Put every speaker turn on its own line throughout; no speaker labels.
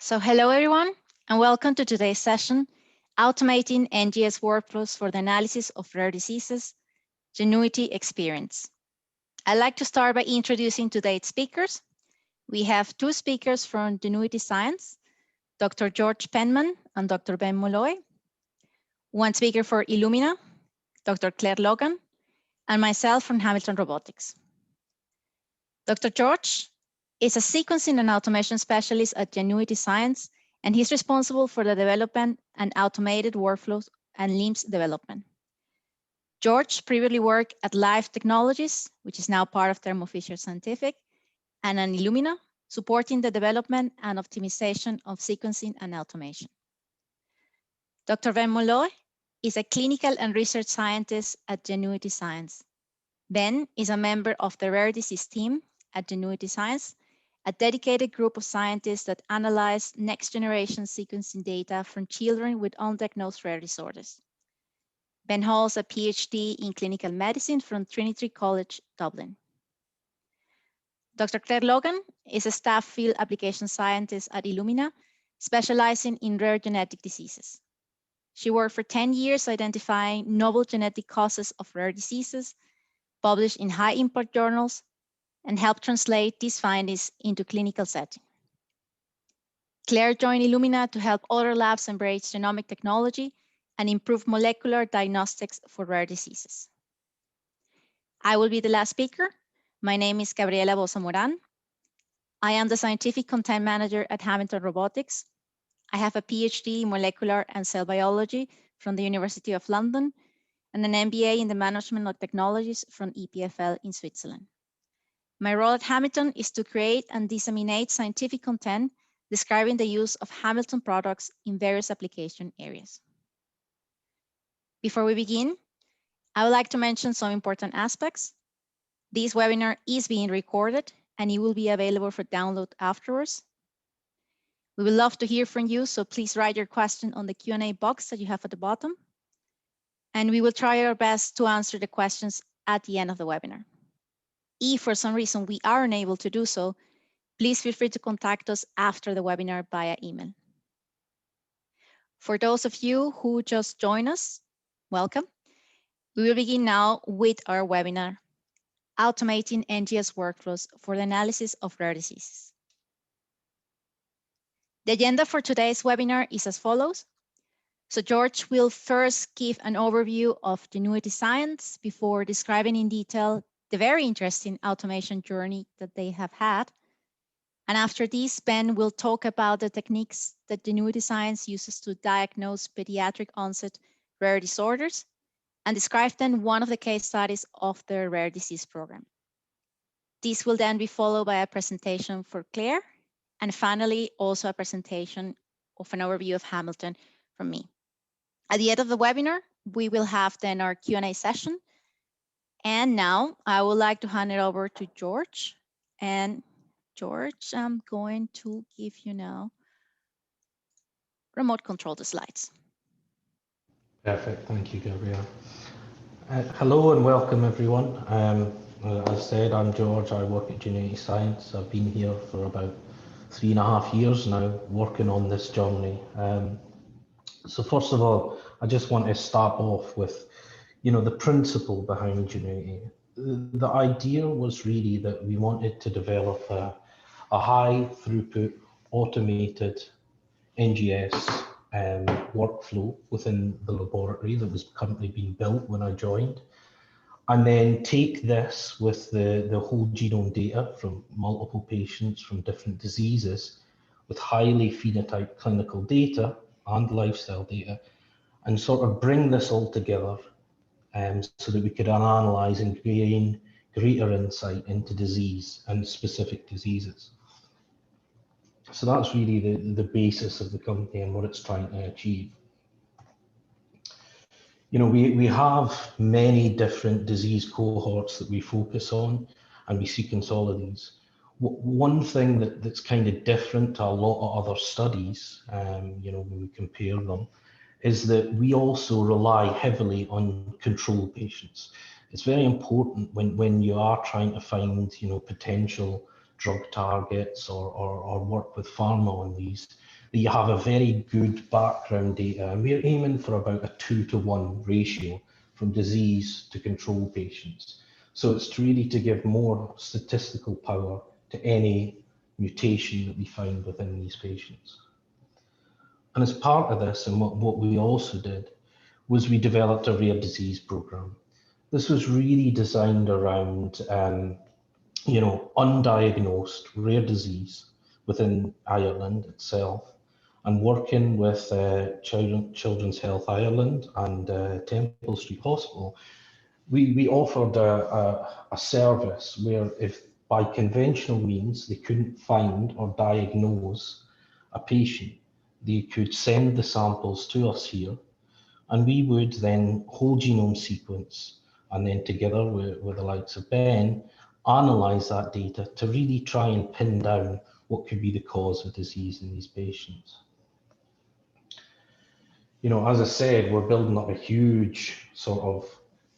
So hello everyone, and welcome to today's session, Automating NGS Workflows for the Analysis of Rare Diseases, Genuity Experience. I'd like to start by introducing today's speakers. We have two speakers from Genuity Science, Dr. George Penman and Dr. Ben Molloy, one speaker for Illumina, Dr. Clare Logan, and myself from Hamilton Robotics. Dr. George is a sequencing and automation specialist at Genuity Science, and he's responsible for the development and automated workflows and LIMS development. George previously worked at Life Technologies, which is now part of Thermo Fisher Scientific, and an Illumina, supporting the development and optimization of sequencing and automation. Dr. Ben Molloy is a clinical and research scientist at Genuity Science. Ben is a member of the rare disease team at Genuity Science, a dedicated group of scientists that analyze next-generation sequencing data from children with undiagnosed rare disorders. Ben holds a PhD in clinical medicine from Trinity College, Dublin. Dr. Clare Logan is a staff field application scientist at Illumina, specializing in rare genetic diseases. She worked for 10 years identifying novel genetic causes of rare diseases, published in high-impact journals, and help translate these findings into clinical setting. Clare joined Illumina to help other labs embrace genomic technology and improve molecular diagnostics for rare diseases. I will be the last speaker. My name is Gabriela Boza-Moran. I am the Scientific Content Manager at Hamilton Robotics. I have a PhD in molecular and cell biology from the University of London and an MBA in the Management of Technologies from EPFL in Switzerland. My role at Hamilton is to create and disseminate scientific content describing the use of Hamilton products in various application areas. Before we begin, I would like to mention some important aspects. This webinar is being recorded and it will be available for download afterwards. We would love to hear from you, so please write your question on the Q&A box that you have at the bottom. And we will try our best to answer the questions at the end of the webinar. If for some reason we are unable to do so, please feel free to contact us after the webinar via email. For those of you who just joined us, welcome. We will begin now with our webinar, Automating NGS Workflows for the Analysis of Rare Diseases. The agenda for today's webinar is as follows. So George will first give an overview of Genuity Science before describing in detail the very interesting automation journey that they have had. And after this, Ben will talk about the techniques that Genuity Science uses to diagnose pediatric onset rare disorders and describe then one of the case studies of their rare disease program. This will then be followed by a presentation for Clare, and finally also a presentation of an overview of Hamilton from me. At the end of the webinar, we will have then our Q&A session. And now I would like to hand it over to George. And George, I'm going to give you now remote control the slides.
Perfect, thank you, Gabriela. Hello and welcome everyone. As said, I'm George, I work at Genuity Science. I've been here for about 3.5 years now, working on this journey. So first of all, I just want to start off with the principle behind Genuity. The idea was really that we wanted to develop a high throughput automated NGS workflow within the laboratory that was currently being built when I joined, and then take this with the whole genome data from multiple patients from different diseases with highly phenotyped clinical data and lifestyle data, and sort of bring this all together so that we could analyze and gain greater insight into disease and specific diseases. So that's really the basis of the company and what it's trying to achieve. We have many different disease cohorts that we focus on, and we sequence all of these. One thing that's kind of different to a lot of other studies, when we compare them, is that we also rely heavily on control patients. It's very important when you are trying to find, potential drug targets or work with pharma on these, that you have a very good background data. And we're aiming for about a 2-to-1 ratio from disease to control patients. So it's really to give more statistical power to any mutation that we find within these patients. And as part of this, and what we also did, was we developed a rare disease program. This was really designed around, undiagnosed rare disease within Ireland itself, and working with Children's Health Ireland and Temple Street Hospital. We offered a service where, if by conventional means they couldn't find or diagnose a patient, they could send the samples to us here, and we would then whole genome sequence, and then together with the likes of Ben, analyze that data to really try and pin down what could be the cause of disease in these patients. As I said, we're building up a huge sort of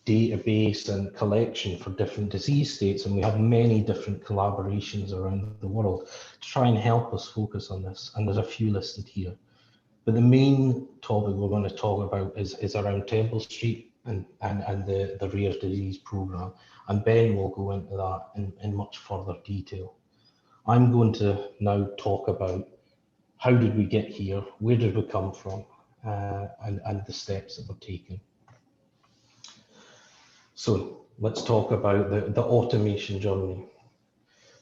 database and collection for different disease states, and we have many different collaborations around the world to try and help us focus on this, and there's a few listed here. But the main topic we're going to talk about is around Temple Street and the rare disease program, and Ben will go into that in much further detail. I'm going to now talk about how did we get here, where did we come from, and the steps that we're taking. So let's talk about the automation journey.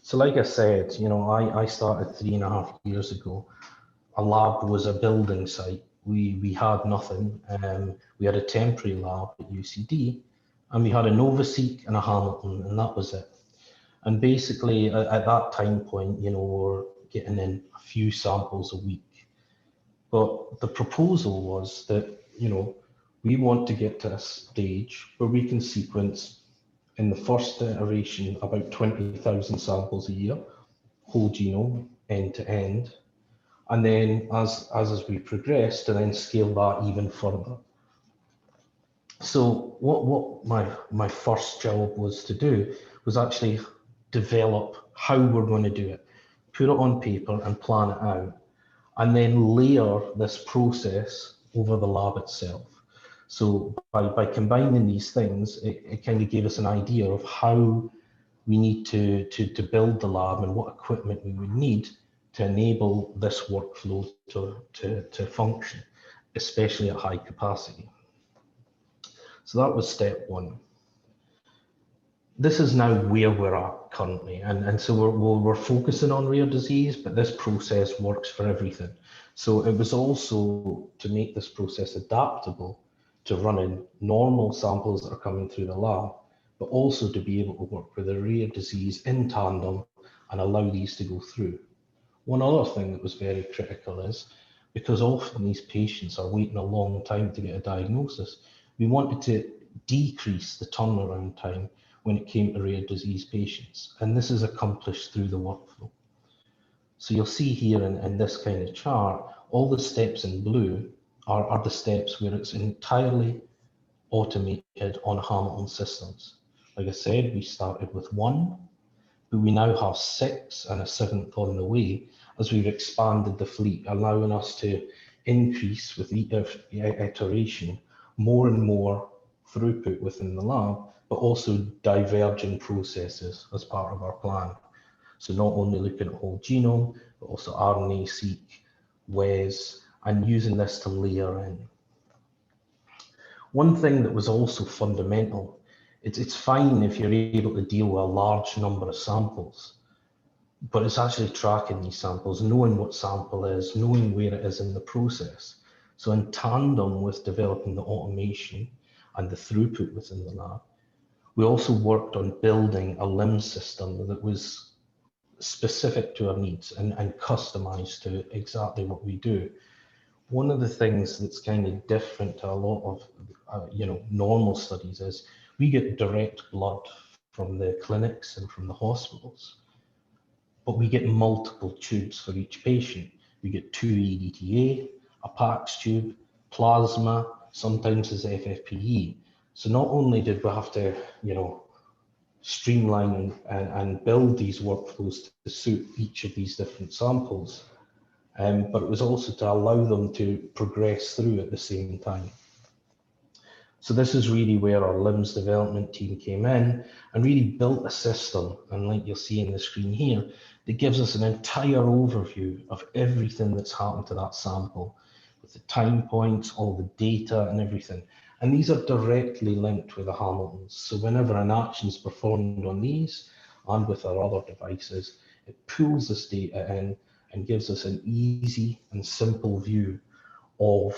So like I said, I started 3.5 years ago. A lab was a building site. We had nothing. We had a temporary lab at UCD, and we had a Verisiq and a Hamilton, and that was it. And basically, at that time point, we're getting in a few samples a week. But the proposal was that, we want to get to a stage where we can sequence in the first iteration about 20,000 samples a year, whole genome, end to end. And then as we progress, to then scale that even further. So what my first job was to do was actually develop how we're going to do it, put it on paper and plan it out, and then layer this process over the lab itself. So by combining these things, it kind of gave us an idea of how we need to build the lab and what equipment we would need to enable this workflow to function, especially at high capacity. So that was step one. This is now where we're at currently, and so we're focusing on rare disease, but this process works for everything. So it was also to make this process adaptable to running normal samples that are coming through the lab, but also to be able to work with a rare disease in tandem and allow these to go through. One other thing that was very critical is, because often these patients are waiting a long time to get a diagnosis, we wanted to decrease the turnaround time when it came to rare disease patients. And this is accomplished through the workflow. So you'll see here in this kind of chart, all the steps in blue are the steps where it's entirely automated on Hamilton systems. Like I said, we started with 1, but we now have 6 and a 7th on the way as we've expanded the fleet, allowing us to increase with each iteration more and more throughput within the lab, but also diverging processes as part of our plan. So not only looking at whole genome, but also RNA-seq, WES, and using this to layer in. One thing that was also fundamental, it's fine if you're able to deal with a large number of samples, but it's actually tracking these samples, knowing what sample is, knowing where it is in the process. So in tandem with developing the automation and the throughput within the lab, we also worked on building a LIMS system that was specific to our needs and customized to exactly what we do. One of the things that's kind of different to a lot of normal studies is we get direct blood from the clinics and from the hospitals, but we get multiple tubes for each patient. We get 2 EDTA, a PAX tube, plasma, sometimes as FFPE. So not only did we have to, streamline and build these workflows to suit each of these different samples. But it was also to allow them to progress through at the same time. So this is really where our LIMS development team came in and really built a system, and like you'll see in the screen here, that gives us an entire overview of everything that's happened to that sample, with the time points, all the data and everything. And these are directly linked with the Hamiltons. So whenever an action is performed on these and with our other devices, it pulls this data in and gives us an easy and simple view of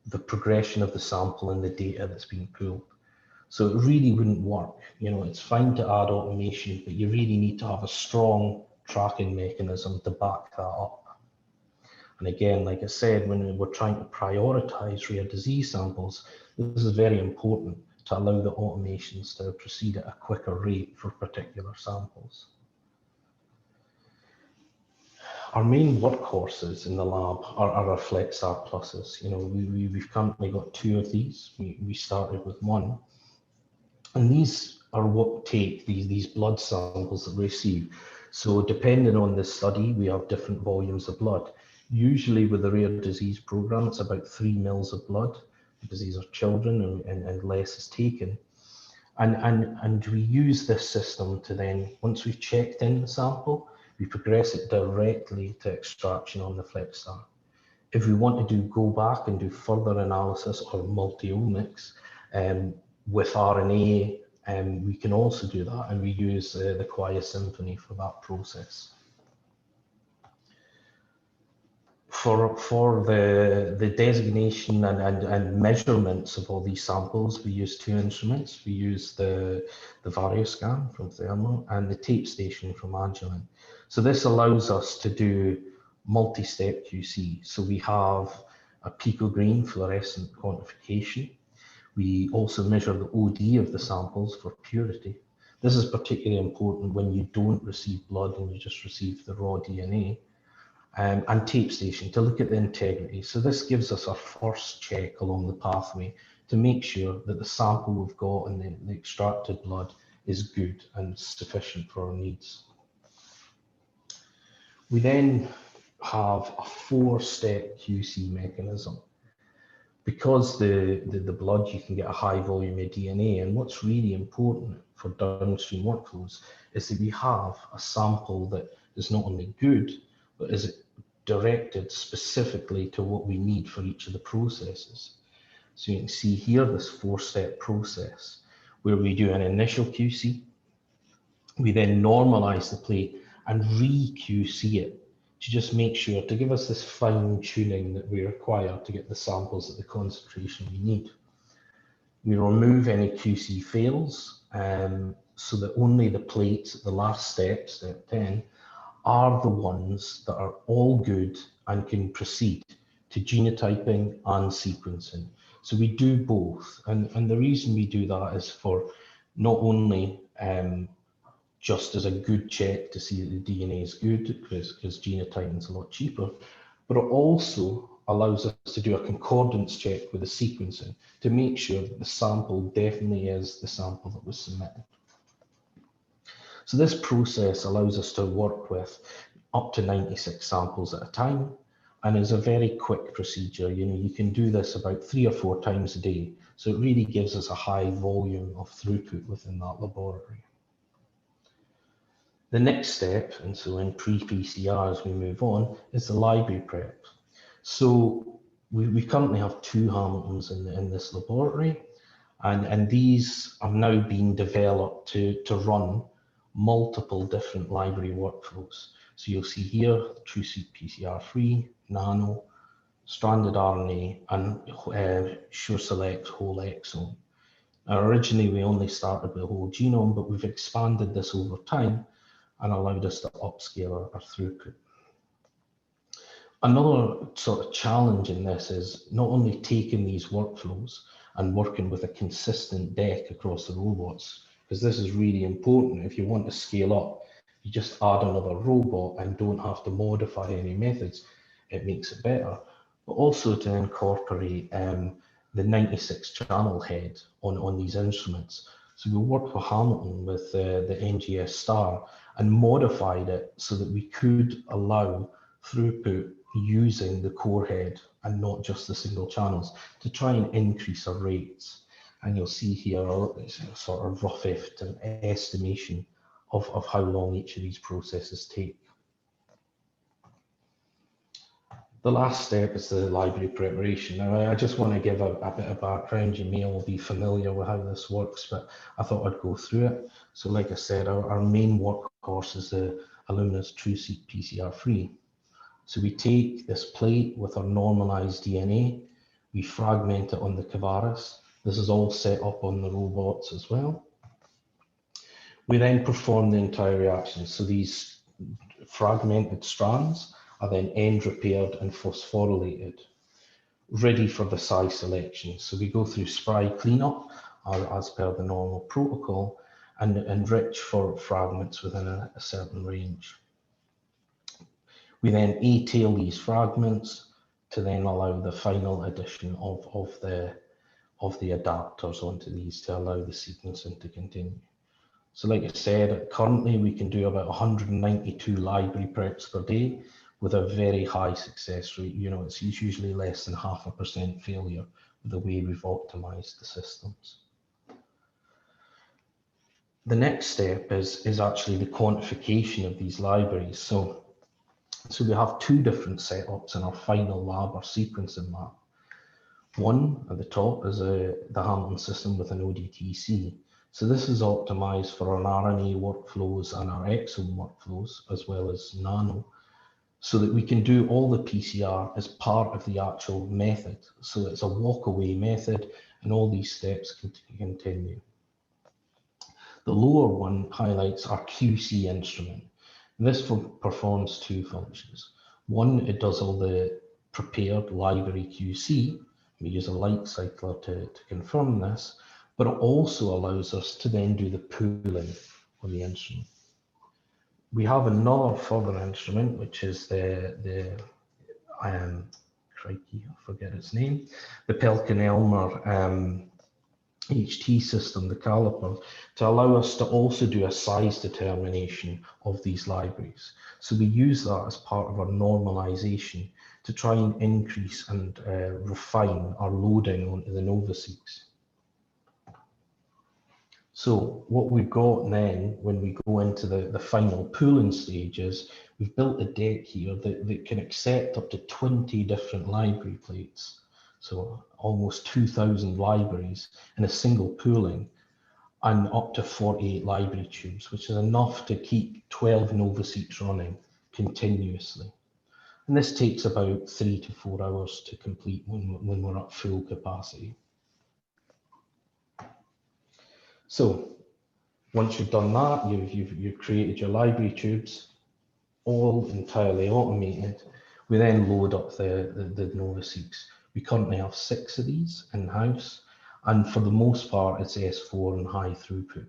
the progression of the sample and the data that's being pulled. So it really wouldn't work. You know, it's fine to add automation, but you really need to have a strong tracking mechanism to back that up. And again, like I said, when we're trying to prioritize rare disease samples, this is very important to allow the automations to proceed at a quicker rate for particular samples. Our main workhorses in the lab are our FlexR pluses. You know, we've currently got 2 of these. We started with 1. And these are what take these blood samples that we receive. So depending on the study, we have different volumes of blood. Usually with the rare disease program, it's about 3 mils of blood, because these are children and less is taken. And we use this system to then, once we've checked in the sample, we progress it directly to extraction on the FlexR. If we want to go back and do further analysis or multi-omics with RNA, we can also do that, and we use the Quia Symphony for that process. For the designation and measurements of all these samples, we use 2 instruments. We use the Varioscan from Thermo and the tape station from Agilent. So this allows us to do multi-step QC. So we have a picogreen fluorescent quantification. We also measure the OD of the samples for purity. This is particularly important when you don't receive blood and you just receive the raw DNA. And tape station to look at the integrity. So this gives us our first check along the pathway to make sure that the sample we've got and the extracted blood is good and sufficient for our needs. We then have a 4-step QC mechanism. Because the blood, you can get a high volume of DNA, and what's really important for downstream workflows is that we have a sample that is not only good, but is directed specifically to what we need for each of the processes. So you can see here this 4-step process where we do an initial QC, we then normalize the plate and re-QC it to just make sure to give us this fine tuning that we require to get the samples at the concentration we need. We remove any QC fails so that only the plates at the last step, step 10, are the ones that are all good and can proceed to genotyping and sequencing. So we do both, and the reason we do that is for not only just as a good check to see that the DNA is good, because genotyping is a lot cheaper, but it also allows us to do a concordance check with the sequencing to make sure that the sample definitely is the sample that was submitted. So this process allows us to work with up to 96 samples at a time, and is a very quick procedure. You know, you can do this about 3 or 4 times a day. So it really gives us a high volume of throughput within that laboratory. The next step, and so in pre-PCR as we move on, is the library prep. So we currently have 2 Hamiltons in this laboratory, and these are now being developed to run multiple different library workflows. So you'll see here, TrueSeq PCR-free, nano, stranded RNA, and SureSelect whole exome. Now, originally, we only started with whole genome, but we've expanded this over time and allowed us to upscale our throughput. Another sort of challenge in this is not only taking these workflows and working with a consistent deck across the robots, because this is really important. If you want to scale up, you just add another robot and don't have to modify any methods. It makes it better, but also to incorporate the 96 channel head on these instruments. So we worked with Hamilton with the NGS star and modified it so that we could allow throughput using the core head and not just the single channels to try and increase our rates. And you'll see here a sort of rough estimation of how long each of these processes take. The last step is the library preparation. Now, I just want to give a bit of background. You may all be familiar with how this works, but I thought I'd go through it. So like I said, our main workhorse is the Illumina's TrueSeq PCR-free. So we take this plate with our normalized DNA, we fragment it on the Cavaris. This is all set up on the robots as well. We then perform the entire reaction. So these fragmented strands are then end repaired and phosphorylated, ready for the size selection. So we go through spry cleanup as per the normal protocol and enrich for fragments within a certain range. We then A-tail these fragments to then allow the final addition of the adapters onto these to allow the sequencing to continue. So like I said, currently we can do about 192 library preps per day with a very high success rate. You know, it's usually less than 0.5% failure with the way we've optimized the systems. The next step is actually the quantification of these libraries. So we have two different setups in our final lab, our sequencing lab. One at the top is the Hamilton system with an ODTC. So this is optimized for our RNA workflows and our exome workflows, as well as nano, so that we can do all the PCR as part of the actual method. So it's a walk-away method, and all these steps can continue. The lower one highlights our QC instrument. This performs two functions. One, it does all the prepared library QC. We use a light cycler to confirm this, but it also allows us to then do the pooling on the instrument. We have another further instrument, which is crikey, I forget its name, the Pelkin-Elmer HT system, the caliper, to allow us to also do a size determination of these libraries. So we use that as part of our normalization to try and increase and refine our loading onto the NovaSeqs. So what we've got then, when we go into the final pooling stages, we've built a deck here that can accept up to 20 different library plates. So almost 2,000 libraries in a single pooling, and up to 48 library tubes, which is enough to keep 12 NovaSeqs running continuously. And this takes about 3 to 4 hours to complete when we're at full capacity. So once you've done that, you've created your library tubes, all entirely automated. We then load up the NovaSeqs. We currently have 6 of these in-house, and for the most part, it's S4 and high throughput.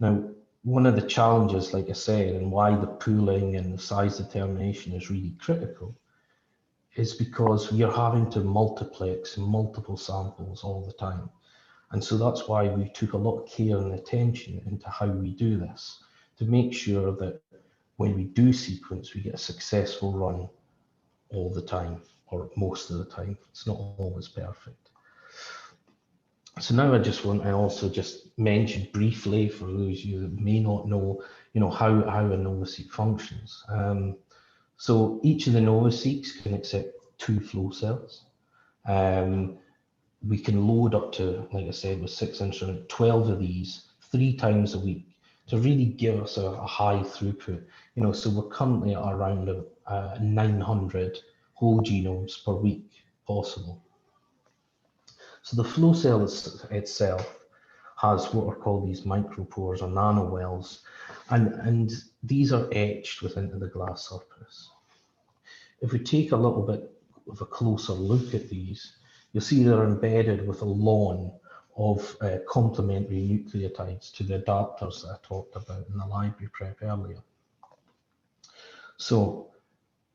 Now, one of the challenges, like I said, and why the pooling and the size determination is really critical, is because we are having to multiplex multiple samples all the time. And so that's why we took a lot of care and attention into how we do this, to make sure that when we do sequence, we get a successful run all the time, or most of the time. It's not always perfect. So now I just want to also just mention briefly, for those of you that may not know, how a NovaSeq functions. So each of the NovaSeqs can accept 2 flow cells. We can load up to, like I said, with 6 instruments, 12 of these 3 times a week to really give us a high throughput. So we're currently at around 900 whole genomes per week possible. So the flow cell itself has what are called these micropores or nanowells, and these are etched within the glass surface. If we take a little bit of a closer look at these, you'll see they're embedded with a lawn of complementary nucleotides to the adapters that I talked about in the library prep earlier. So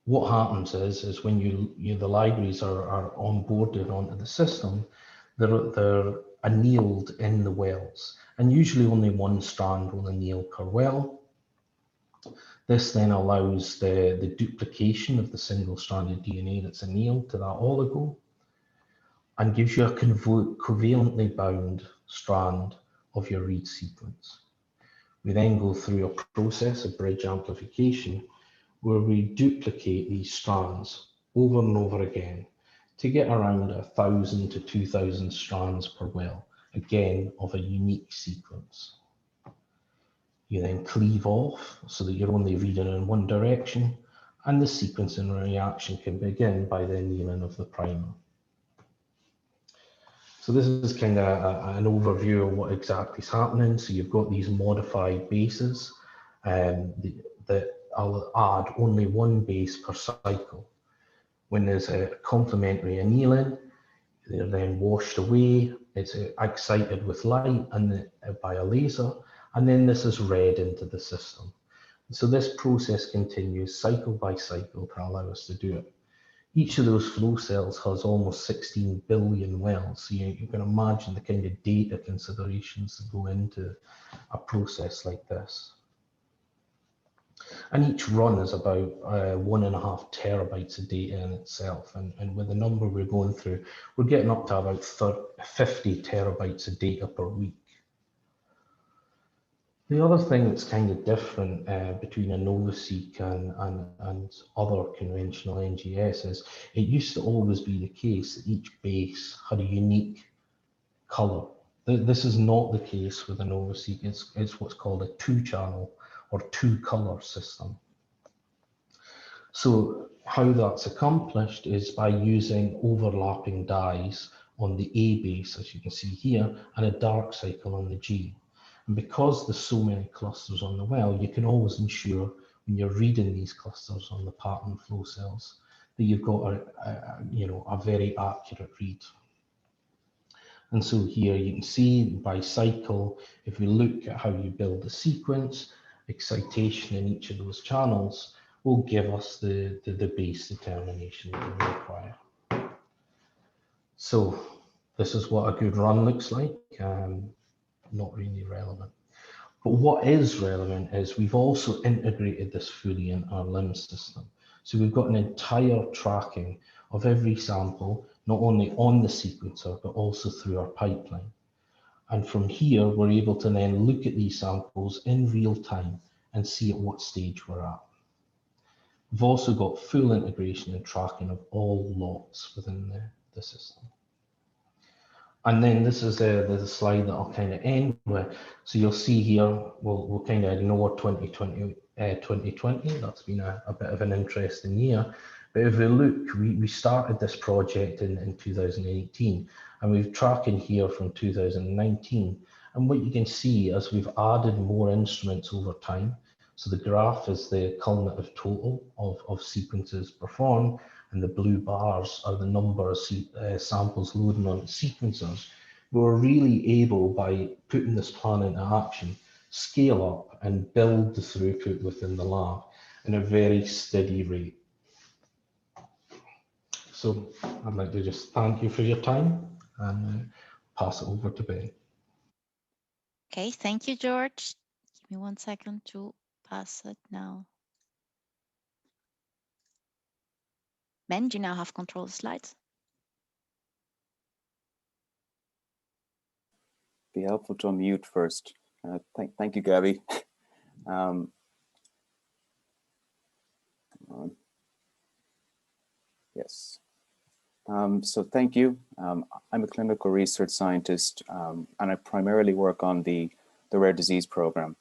what happens is when the libraries are onboarded onto the system, they're annealed in the wells, and usually only one strand will anneal per well. This then allows the duplication of the single-stranded DNA that's annealed to that oligo and gives you a covalently bound strand of your read sequence. We then go through a process of bridge amplification where we duplicate these strands over and over again to get around 1,000 to 2,000 strands per well, again of a unique sequence. You then cleave off so that you're only reading in one direction, and the sequencing reaction can begin by the annealing of the primer. So this is kind of an overview of what exactly is happening. So you've got these modified bases that I'll add only one base per cycle. When there's a complementary annealing, they're then washed away. It's excited with light and by a laser, and then this is read into the system. So this process continues cycle by cycle to allow us to do it. Each of those flow cells has almost 16 billion wells. So you can imagine the kind of data considerations that go into a process like this. And each run is about 1.5 terabytes of data in itself. And with the number we're going through, we're getting up to about 50 terabytes of data per week. The other thing that's kind of different between a Verisiq and other conventional NGS is it used to always be the case that each base had a unique color. This is not the case with an Verisiq. It's what's called a two-channel or two-color system. So how that's accomplished is by using overlapping dyes on the A base, as you can see here, and a dark cycle on the G. And because there's so many clusters on the well, you can always ensure when you're reading these clusters on the pattern flow cells that you've got a very accurate read. And so here you can see by cycle, if we look at how you build the sequence, excitation in each of those channels will give us the base determination that we require. So this is what a good run looks like. Not really relevant. But what is relevant is we've also integrated this fully in our LIMS system. So we've got an entire tracking of every sample, not only on the sequencer, but also through our pipeline. And from here, we're able to then look at these samples in real time and see at what stage we're at. We've also got full integration and tracking of all lots within the system. And then this is the slide that I'll kind of end with. So you'll see here, we'll kind of ignore 2020. That's been a bit of an interesting year. But if we look, we started this project in 2018, and we've tracking here from 2019. And what you can see as we've added more instruments over time. So the graph is the cumulative total of sequences performed, and the blue bars are the number of samples loading on sequencers. We're really able, by putting this plan into action, scale up and build the throughput within the lab in a very steady rate. So I'd like to just thank you for your time and pass it over to Ben.
Okay, thank you, George. Give me 1 second to pass it now. Ben, do you now have control of the slides?
Be helpful to unmute first. Thank you, Gabby. Yes. So thank you. I'm a clinical research scientist, and I primarily work on the rare disease program,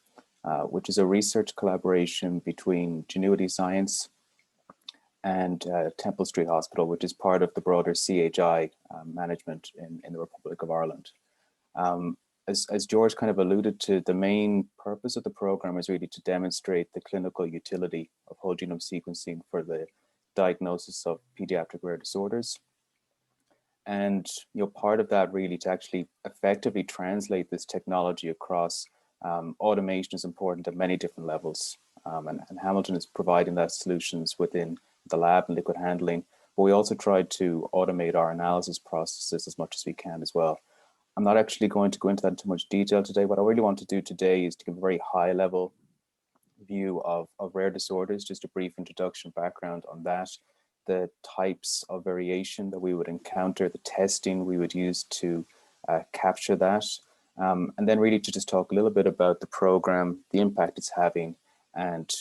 which is a research collaboration between Genuity Science and Temple Street Hospital, which is part of the broader CHI management in the Republic of Ireland. As George kind of alluded to, the main purpose of the program is really to demonstrate the clinical utility of whole genome sequencing for the diagnosis of pediatric rare disorders. And part of that really to actually effectively translate this technology across automation is important at many different levels. And Hamilton is providing that solutions within the lab and liquid handling, but we also tried to automate our analysis processes as much as we can as well. I'm not actually going to go into that in too much detail today. What I really want to do today is to give a very high level view of rare disorders, just a brief introduction background on that, the types of variation that we would encounter, the testing we would use to capture that, and then really to just talk a little bit about the program, the impact it's having, and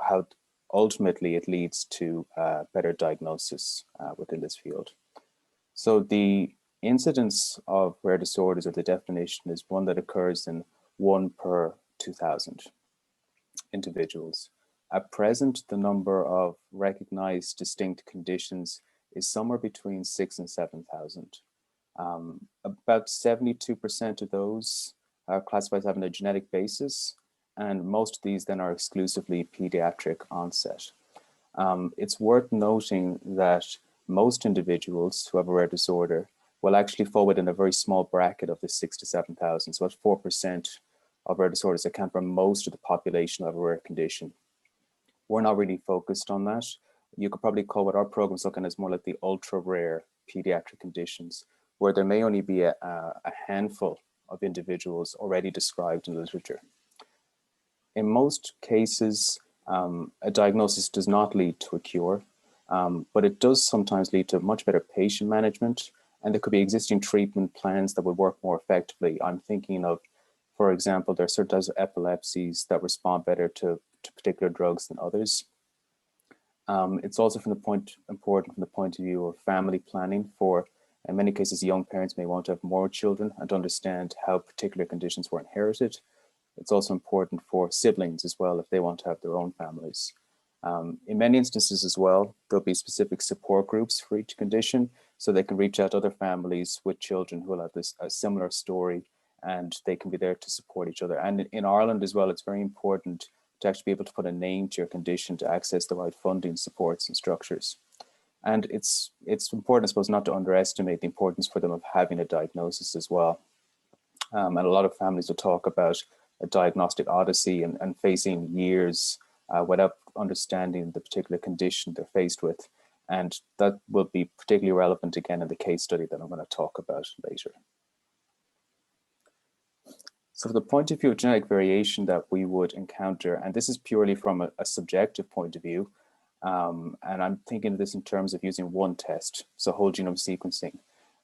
how ultimately it leads to better diagnosis within this field. So the incidence of rare disorders, or the definition, is one that occurs in 1 per 2,000 individuals. At present, the number of recognized distinct conditions is somewhere between 6,000 and 7,000. About 72% of those are classified as having a genetic basis, and most of these then are exclusively pediatric onset. It's worth noting that most individuals who have a rare disorder will actually fall within a very small bracket of the 6,000 to 7,000. So about 4% of rare disorders account for most of the population of a rare condition. We're not really focused on that. You could probably call what our program's looking at as more like the ultra rare pediatric conditions, where there may only be a handful of individuals already described in the literature. In most cases, a diagnosis does not lead to a cure, but it does sometimes lead to much better patient management, and there could be existing treatment plans that would work more effectively. I'm thinking of, for example, there are certain types of epilepsies that respond better to particular drugs than others. It's also important from the point of view of family planning. For, in many cases, young parents may want to have more children and understand how particular conditions were inherited. It's also important for siblings as well if they want to have their own families. In many instances as well, there'll be specific support groups for each condition, so they can reach out to other families with children who will have a similar story, and they can be there to support each other. And in Ireland as well, it's very important to actually be able to put a name to your condition to access the right funding, supports, and structures. And it's important, I suppose, not to underestimate the importance for them of having a diagnosis as well. And a lot of families will talk about a diagnostic odyssey and facing years without understanding the particular condition they're faced with. And that will be particularly relevant again in the case study that I'm going to talk about later. So from the point of view of genetic variation that we would encounter, and this is purely from a subjective point of view, and I'm thinking of this in terms of using one test, so whole genome sequencing.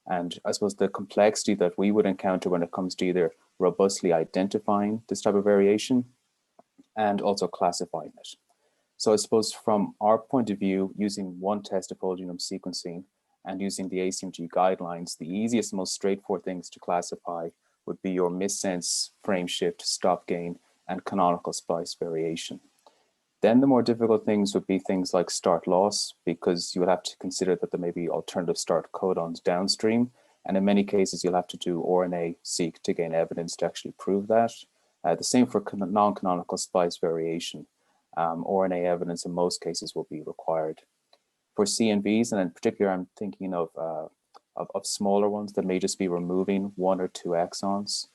And I suppose the complexity that we would encounter when it comes to either robustly identifying this type of variation and also classifying it. So I suppose from our point of view, using one test of whole genome sequencing and using the ACMG guidelines, the easiest, most straightforward things to classify would be your missense, frame shift, stop gain, and canonical splice variation. Then the more difficult things would be things like start loss, because you would have to consider that there may be alternative start codons downstream. And in many cases, you'll have to do RNA-seq to gain evidence to actually prove that. The same for non-canonical splice variation. RNA evidence in most cases will be required. For CNVs, and in particular, I'm thinking of smaller ones that may just be removing 1 or 2 exons.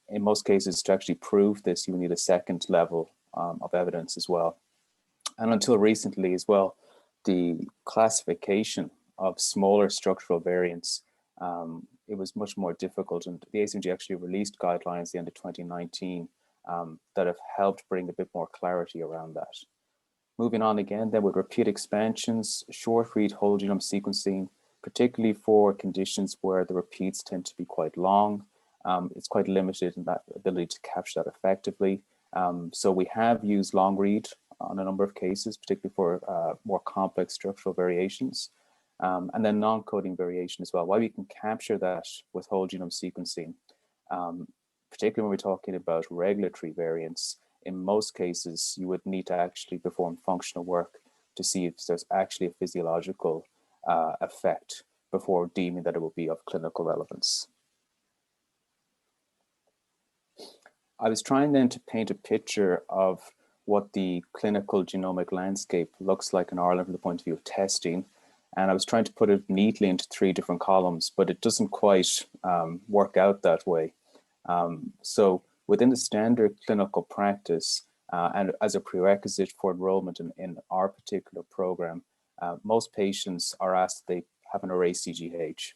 In most cases, to actually prove this, you need a second level of evidence as well. And until recently as well, the classification of smaller structural variants, it was much more difficult, and the ACMG actually released guidelines at the end of 2019 that have helped bring a bit more clarity around that. Moving on again, then with repeat expansions, short read whole genome sequencing, particularly for conditions where the repeats tend to be quite long, it's quite limited in that ability to capture that effectively. So we have used long read on a number of cases, particularly for more complex structural variations, and then non-coding variation as well. Why we can capture that with whole genome sequencing, particularly when we're talking about regulatory variants, in most cases, you would need to actually perform functional work to see if there's actually a physiological effect before deeming that it will be of clinical relevance. I was trying then to paint a picture of what the clinical genomic landscape looks like in Ireland from the point of view of testing. And I was trying to put it neatly into 3 different columns, but it doesn't quite work out that way. So within the standard clinical practice, and as a prerequisite for enrollment in our particular program, most patients are asked if they have an array CGH.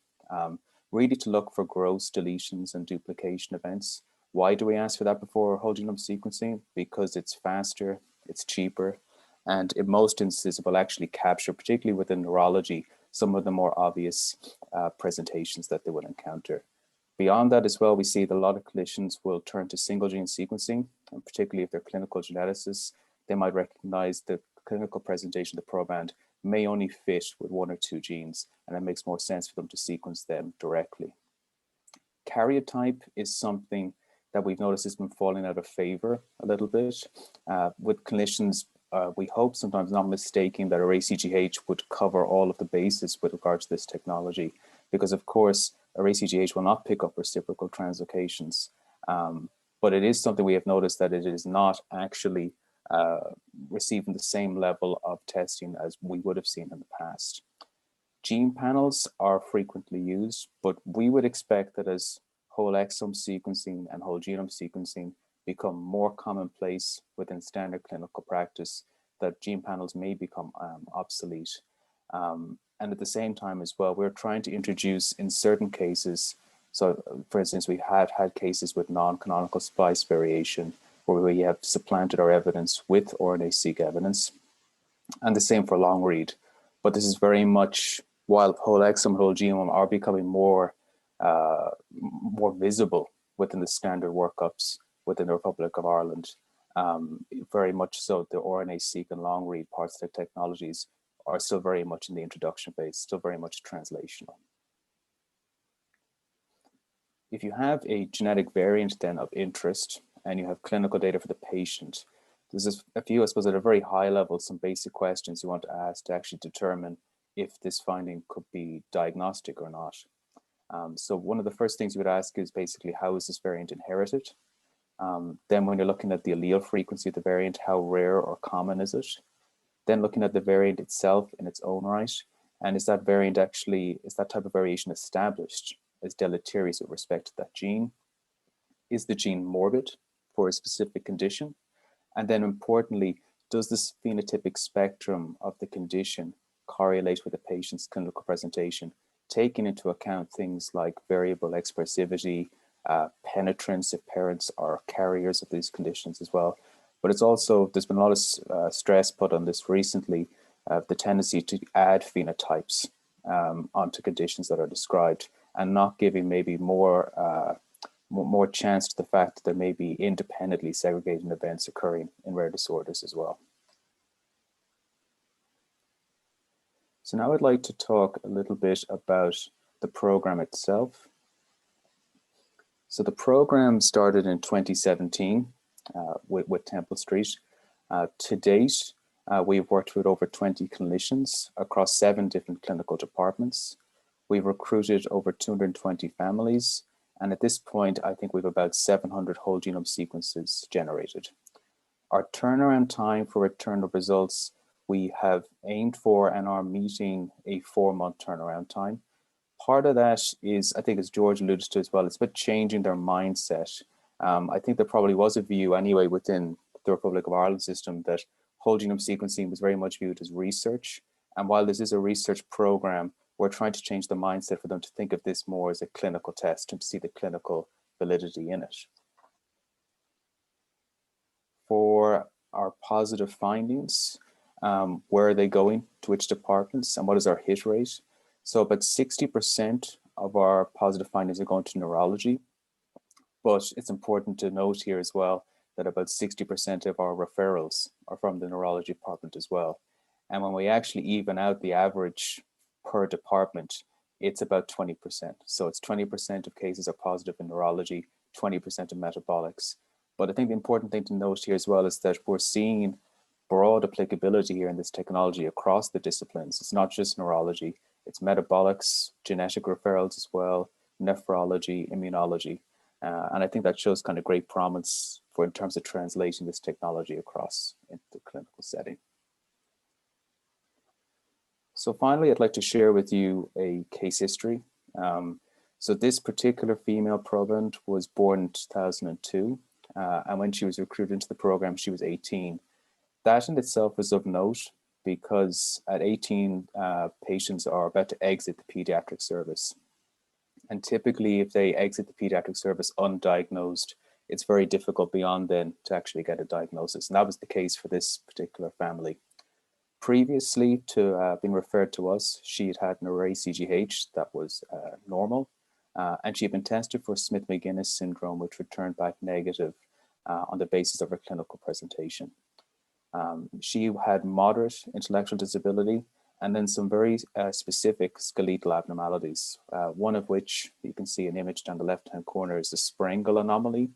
really to look for gross deletions and duplication events. Why do we ask for that before whole genome sequencing? Because it's faster, it's cheaper, and in most instances it will actually capture, particularly within neurology, some of the more obvious presentations that they will encounter. Beyond that as well, we see that a lot of clinicians will turn to single gene sequencing, and particularly if they're clinical geneticists, they might recognize the clinical presentation of the proband may only fit with 1 or 2 genes, and it makes more sense for them to sequence them directly. Karyotype is something that we've noticed has been falling out of favor a little bit. With clinicians, we hope sometimes not mistaking that our ACGH would cover all of the bases with regard to this technology, because of course, our ACGH will not pick up reciprocal translocations, but it is something we have noticed that it is not actually receiving the same level of testing as we would have seen in the past. Gene panels are frequently used, but we would expect that as whole exome sequencing and whole genome sequencing become more commonplace within standard clinical practice, that gene panels may become obsolete. And at the same time as well, we're trying to introduce in certain cases, so for instance, we have had cases with non-canonical splice variation where we have supplanted our evidence with RNA-seq evidence, and the same for long read. But this is very much, while whole exome and whole genome are becoming more visible within the standard workups within the Republic of Ireland, very much so the RNA-seq and long read parts of the technologies are still very much in the introduction phase, still very much translational. If you have a genetic variant then of interest and you have clinical data for the patient, there's a few, I suppose, at a very high level, some basic questions you want to ask to actually determine if this finding could be diagnostic or not. So one of the first things you would ask is basically, how is this variant inherited? Then when you're looking at the allele frequency of the variant, how rare or common is it? Then looking at the variant itself in its own right, and is that variant actually, is that type of variation established as deleterious with respect to that gene? Is the gene morbid for a specific condition? And then importantly, does this phenotypic spectrum of the condition correlate with the patient's clinical presentation, taking into account things like variable expressivity, penetrance if parents are carriers of these conditions as well. But it's also, there's been a lot of stress put on this recently, the tendency to add phenotypes onto conditions that are described and not giving maybe more chance to the fact that there may be independently segregating events occurring in rare disorders as well. So now I'd like to talk a little bit about the program itself. So the program started in 2017 with Temple Street. To date, we've worked with over 20 clinicians across 7 different clinical departments. We've recruited over 220 families. And at this point, I think we've about 700 whole genome sequences generated. Our turnaround time for return of results, we have aimed for and are meeting a 4-month turnaround time. Part of that is, I think as George alluded to as well, it's about changing their mindset. I think there probably was a view anyway within the Republic of Ireland system that whole genome sequencing was very much viewed as research. And while this is a research program, we're trying to change the mindset for them to think of this more as a clinical test and to see the clinical validity in it. For our positive findings, where are they going, to which departments, and what is our hit rate? So about 60% of our positive findings are going to neurology, but it's important to note here as well that about 60% of our referrals are from the neurology department as well. And when we actually even out the average per department, it's about 20%. So it's 20% of cases are positive in neurology, 20% in metabolics. But I think the important thing to note here as well is that we're seeing broad applicability here in this technology across the disciplines. It's not just neurology, it's metabolics, genetic referrals as well, nephrology, immunology. And I think that shows kind of great promise for in terms of translating this technology across into the clinical setting. So finally, I'd like to share with you a case history. So this particular female proband was born in 2002. And when she was recruited into the program, she was 18. That in itself was of note because at 18, patients are about to exit the pediatric service. And typically, if they exit the pediatric service undiagnosed, it's very difficult beyond then to actually get a diagnosis. And that was the case for this particular family. Previously to being referred to us, she had had an array CGH that was normal, and she had been tested for Smith-Magenis syndrome, which returned back negative on the basis of her clinical presentation. She had moderate intellectual disability and then some very specific skeletal abnormalities, one of which you can see an image down the left-hand corner is the Sprengel anomaly,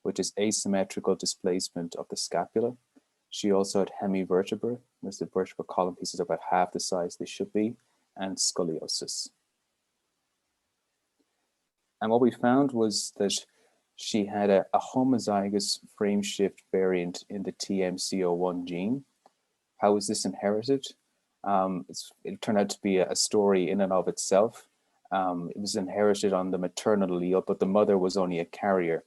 which is asymmetrical displacement of the scapula. She also had hemivertebra, as the vertebral column pieces are about half the size they should be, and scoliosis. And what we found was that she had a homozygous frameshift variant in the TMC01 gene. How is this inherited? It turned out to be a story in and of itself. It was inherited on the maternal allele, but the mother was only a carrier.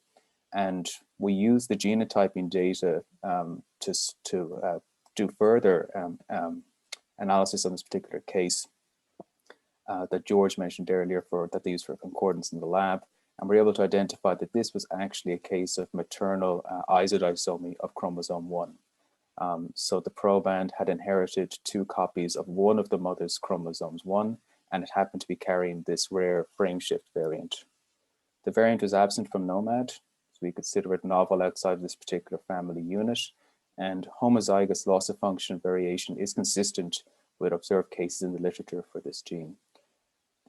And we used the genotyping data to do further analysis on this particular case that George mentioned earlier that they used for concordance in the lab. And we're able to identify that this was actually a case of maternal isodisomy of chromosome 1. So the proband had inherited 2 copies of one of the mother's chromosomes 1, and it happened to be carrying this rare frameshift variant. The variant was absent from NOMAD, so we consider it novel outside of this particular family unit, and homozygous loss of function variation is consistent with observed cases in the literature for this gene.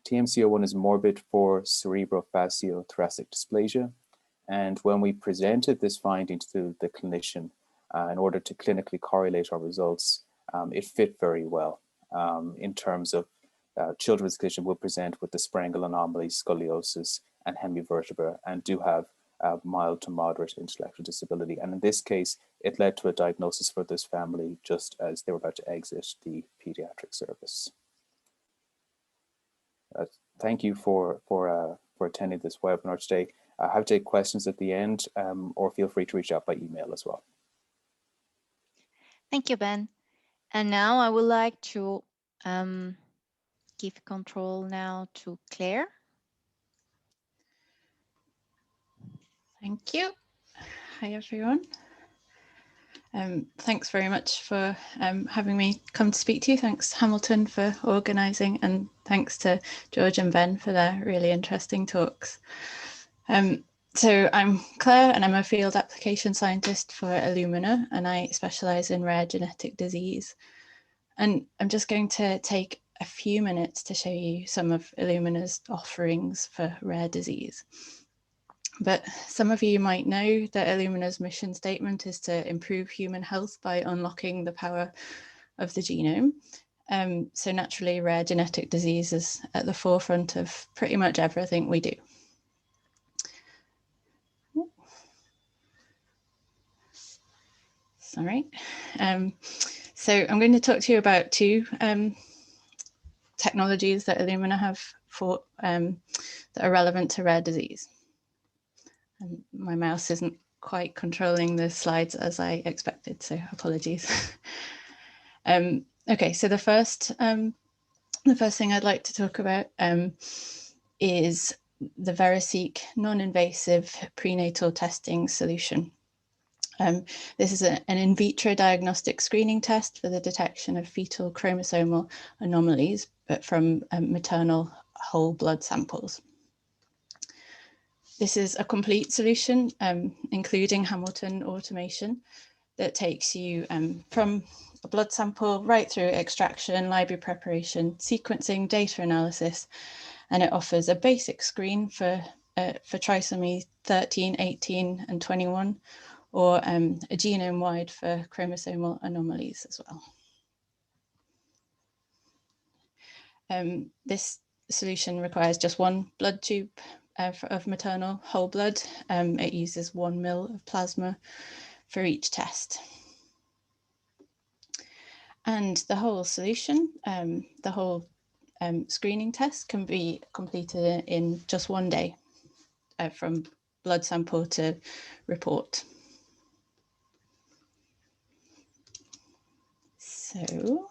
TMC01 is morbid for cerebrofaciothoracic dysplasia, and when we presented this finding to the clinician in order to clinically correlate our results, it fit very well in terms of children with this condition will present with the Sprengel anomaly, scoliosis, and hemivertebra, and do have mild to moderate intellectual disability. And in this case, it led to a diagnosis for this family just as they were about to exit the pediatric service. Thank you for attending this webinar today. I have to take questions at the end, or feel free to reach out by email as well.
Thank you, Ben. And now I would like to give control now to Claire.
Thank you. Hi, everyone. Thanks very much for having me come to speak to you. Thanks, Hamilton, for organising, and thanks to George and Ben for their really interesting talks. So I'm Claire, and I'm a field application scientist for Illumina, and I specialise in rare genetic disease. And I'm just going to take a few minutes to show you some of Illumina's offerings for rare disease. But some of you might know that Illumina's mission statement is to improve human health by unlocking the power of the genome. So naturally, rare genetic disease is at the forefront of pretty much everything we do. Sorry. So I'm going to talk to you about 2 technologies that Illumina have for, that are relevant to rare disease. And my mouse isn't quite controlling the slides as I expected, so apologies. Okay, so the first thing I'd like to talk about is the Verisiq non-invasive prenatal testing solution. This is an in vitro diagnostic screening test for the detection of fetal chromosomal anomalies, but from maternal whole blood samples. This is a complete solution, including Hamilton automation, that takes you from a blood sample right through extraction, library preparation, sequencing, data analysis, and it offers a basic screen for trisomy 13, 18, and 21, or a genome-wide for chromosomal anomalies as well. This solution requires just 1 blood tube of maternal whole blood. It uses 1 ml of plasma for each test. And the whole solution, the whole screening test can be completed in just 1 day from blood sample to report. So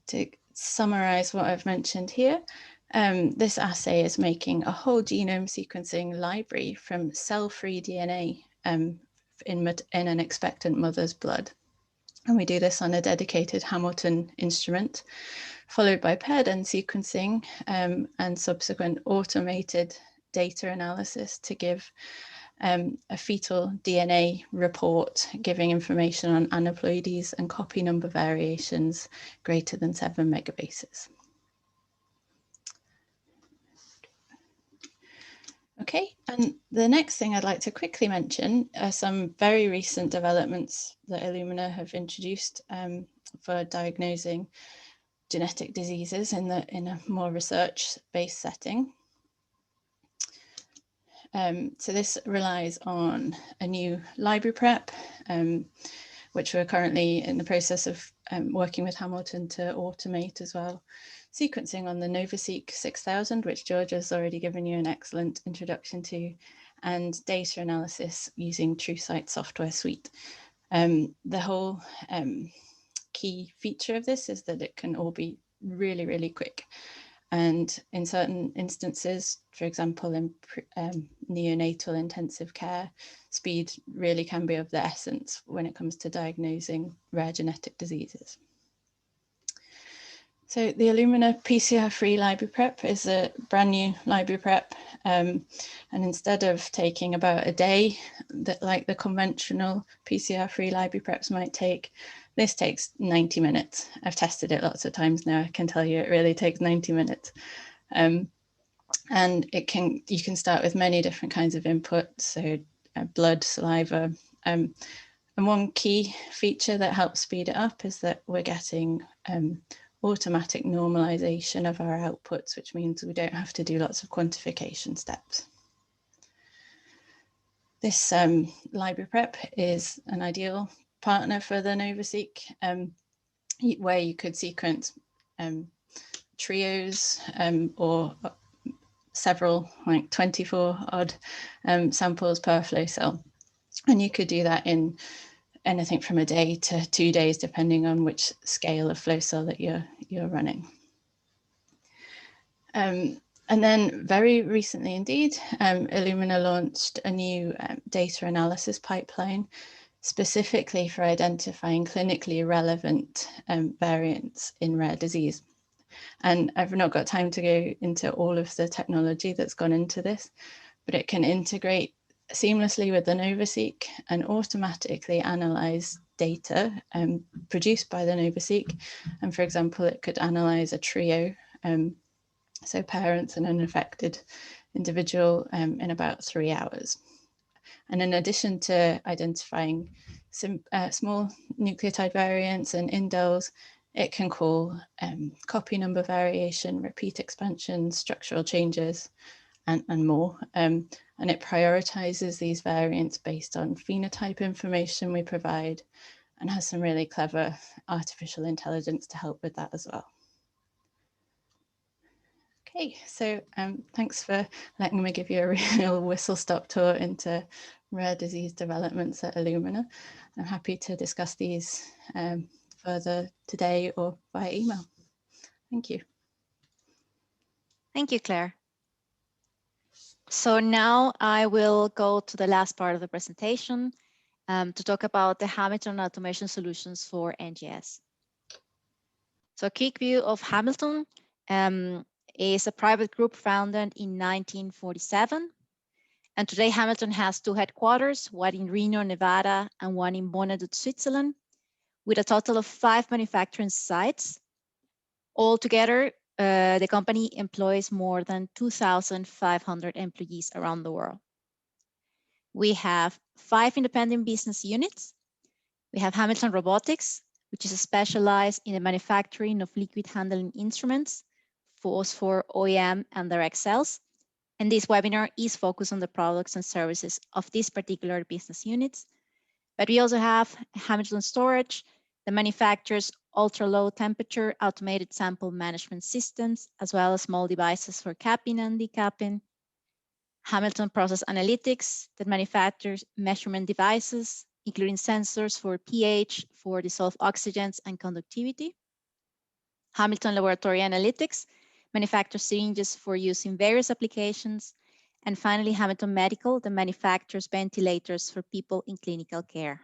to summarize what I've mentioned here, This assay is making a whole genome sequencing library from cell-free DNA in an expectant mother's blood. And we do this on a dedicated Hamilton instrument, followed by paired-end sequencing and subsequent automated data analysis to give a fetal DNA report giving information on aneuploidies and copy number variations greater than 7 megabases. Okay, and the next thing I'd like to quickly mention are some very recent developments that Illumina have introduced for diagnosing genetic diseases in a more research-based setting. So this relies on a new library prep, which we're currently in the process of working with Hamilton to automate as well. Sequencing on the Verisiq 6000, which George has already given you an excellent introduction to, and data analysis using TrueSight software suite. The whole key feature of this is that it can all be really, really quick. And in certain instances, for example, in neonatal intensive care, speed really can be of the essence when it comes to diagnosing rare genetic diseases. So the Illumina PCR-free library prep is a brand new library prep. And instead of taking about a day, that like the conventional PCR-free library preps might take, this takes 90 minutes. I've tested it lots of times now. I can tell you it really takes 90 minutes. And you can start with many different kinds of input, so blood, saliva. And one key feature that helps speed it up is that we're getting automatic normalization of our outputs, which means we don't have to do lots of quantification steps. This library prep is an ideal partner for the Verisiq, where you could sequence trios or several, like 24 odd samples per flow cell. And you could do that in anything from a day to 2 days, depending on which scale of flow cell that you're running. And then very recently indeed, Illumina launched a new data analysis pipeline specifically for identifying clinically relevant variants in rare disease. And I've not got time to go into all of the technology that's gone into this, but it can integrate seamlessly with the Verisiq and automatically analyze data produced by the Verisiq. And for example, it could analyze a trio, so parents and an affected individual in about 3 hours. And in addition to identifying some small nucleotide variants and indels, it can call copy number variation, repeat expansion, structural changes, and more. And it prioritizes these variants based on phenotype information we provide and has some really clever artificial intelligence to help with that as well. Okay, so thanks for letting me give you a real whistle-stop tour into rare disease developments at Illumina. I'm happy to discuss these further today or via email. Thank you.
Thank you, Claire. So now I will go to the last part of the presentation to talk about the Hamilton automation solutions for NGS. So a quick view of Hamilton is a private group founded in 1947. And today Hamilton has 2 headquarters, one in Reno, Nevada, and one in Bonnedout, Switzerland, with a total of 5 manufacturing sites. Altogether, the company employs more than 2,500 employees around the world. We have 5 independent business units. We have Hamilton Robotics, which is specialized in the manufacturing of liquid handling instruments, both for OEM and direct sales. And this webinar is focused on the products and services of these particular business units. But we also have Hamilton Storage, that manufactures ultra-low temperature automated sample management systems, as well as small devices for capping and decapping. Hamilton Process Analytics, that manufactures measurement devices, including sensors for pH, for dissolved oxygens and conductivity. Hamilton Laboratory Analytics, manufactures syringes for use in various applications, and finally Hamilton Medical, that manufactures ventilators for people in clinical care.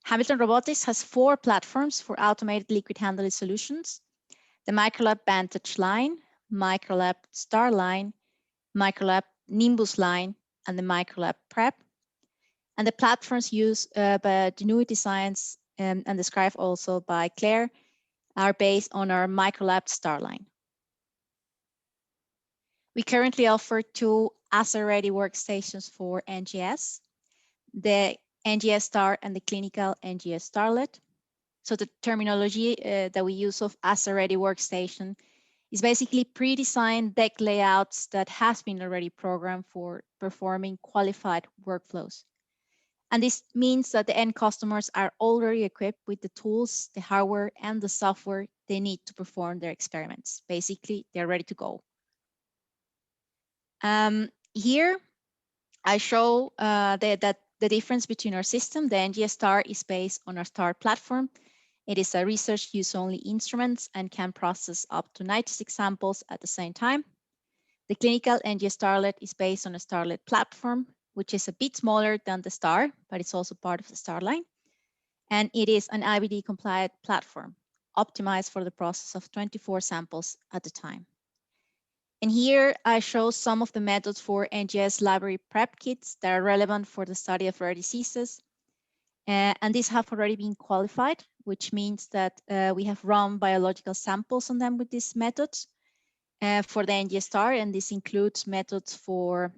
Hamilton Robotics has 4 platforms for automated liquid handling solutions: the Microlab Vantage line, Microlab Star line, Microlab Nimbus line, and the Microlab Prep. And the platforms used by Genuity Science and described also by Claire are based on our Microlab Star line. We currently offer 2 assay-ready workstations for NGS, the NGS Star and the clinical NGS Starlet. So the terminology that we use of assay-ready workstation is basically pre-designed deck layouts that has been already programmed for performing qualified workflows. And this means that the end customers are already equipped with the tools, the hardware, and the software they need to perform their experiments. Basically, they're ready to go. Here, I show that the difference between our system. The NGS Star is based on our Star platform. It is a research use only instrument and can process up to 96 samples at the same time. The clinical NGS Starlet is based on a Starlet platform, which is a bit smaller than the Star, but it's also part of the Star line. And it is an IVD compliant platform, optimized for the process of 24 samples at a time. And here I show some of the methods for NGS library prep kits that are relevant for the study of rare diseases. And these have already been qualified, which means that we have run biological samples on them with these methods for the NGS Star. And this includes methods for